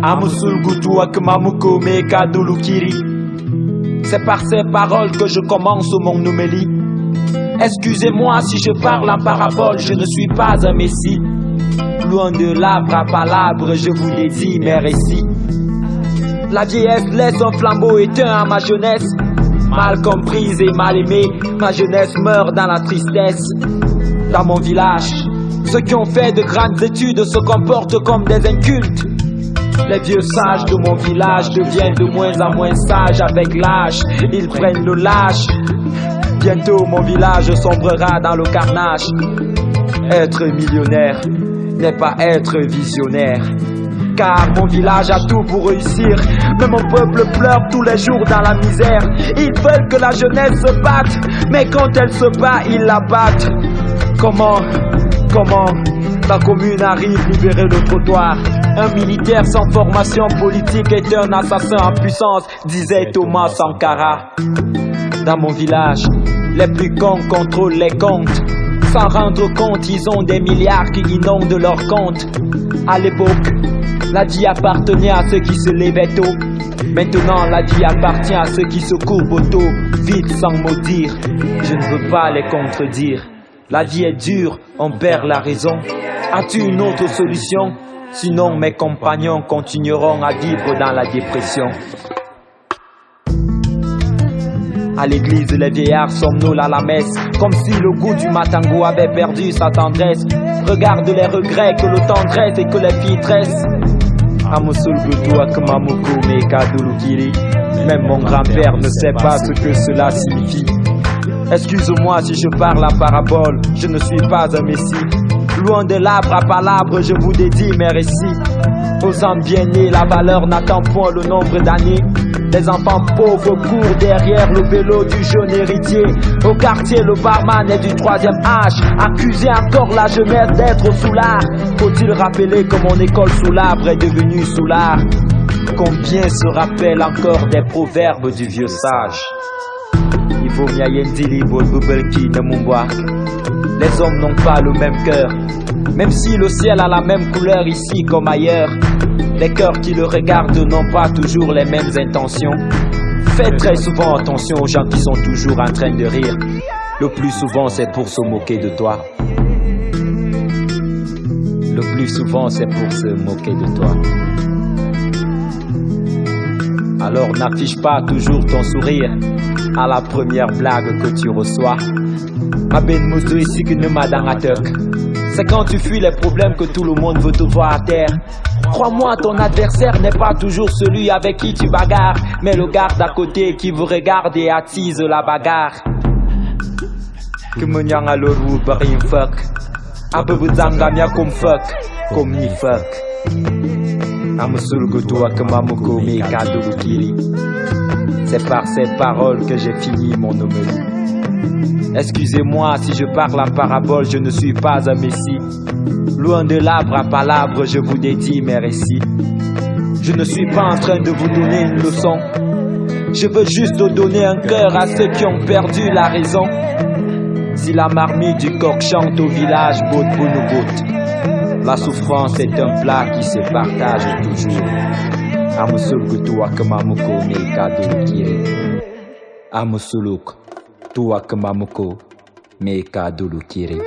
Amusulgutu akmamuko meka dulukiri. C'est par ces paroles que je commence mon homélie. Excusez-moi si je parle en parabole, je ne suis pas un messie. Loin de l'arbre à palabre, je vous l'ai dit, mes récits. La vieillesse laisse un flambeau éteint à ma jeunesse. Mal comprise et mal aimée, ma jeunesse meurt dans la tristesse. Dans mon village, ceux qui ont fait de grandes études se comportent comme des incultes. Les vieux sages de mon village deviennent de moins en moins sages avec l'âge. Ils prennent le lâche. Bientôt mon village sombrera dans le carnage. Être millionnaire n'est pas être visionnaire. Car mon village a tout pour réussir. Mais mon peuple pleure tous les jours dans la misère. Ils veulent que la jeunesse se batte, mais quand elle se bat, ils la battent. Comment la commune arrive libérer le trottoir? Un militaire sans formation politique est un assassin en puissance, disait Thomas Sankara. Dans mon village, les plus cons contrôlent les comptes. Sans rendre compte, ils ont des milliards qui inondent leurs comptes. À l'époque, la vie appartenait à ceux qui se levaient tôt. Maintenant, la vie appartient à ceux qui se courbent au dos, vite sans maudire. Je ne veux pas les contredire. La vie est dure, on perd la raison. As-tu une autre solution? Sinon mes compagnons continueront à vivre dans la dépression. À l'église, les vieillards somnolent à la messe, comme si le goût du matango avait perdu sa tendresse. Regarde les regrets que le temps dresse et que les filles tressent. Même mon grand-père ne sait pas ce que cela signifie. Excuse-moi si je parle en parabole, je ne suis pas un messie. Loin de l'arbre à palabre, je vous dédie mes récits. Aux hommes bien nés, la valeur n'attend point le nombre d'années. Les enfants pauvres courent derrière le vélo du jeune héritier. Au quartier, le barman est du troisième âge. Accusé encore la jeunesse d'être sous l'art. Faut-il rappeler que mon école sous l'arbre est devenue sous l'art? Combien se rappellent encore des proverbes du vieux sage? Les hommes n'ont pas le même cœur, même si le ciel a la même couleur ici comme ailleurs. Les cœurs qui le regardent n'ont pas toujours les mêmes intentions. Fais très souvent attention aux gens qui sont toujours en train de rire. Le plus souvent c'est pour se moquer de toi. Le plus souvent c'est pour se moquer de toi. Alors n'affiche pas toujours ton sourire à la première blague que tu reçois. C'est quand tu fuis les problèmes que tout le monde veut te voir à terre. Crois-moi, ton adversaire n'est pas toujours celui avec qui tu bagarres, mais le garde à côté qui vous regarde et attise la bagarre. C'est par ces paroles que j'ai fini mon homélie. Excusez-moi si je parle en parabole, je ne suis pas un messie. Loin de l'arbre à palabre, je vous dédie mes récits. Je ne suis pas en train de vous donner une leçon. Je veux juste donner un cœur à ceux qui ont perdu la raison. Si la marmite du coq chante au village, bout bout, la souffrance est un plat qui se partage toujours. Amusuluk tuwa kamamuko meka dulukiri.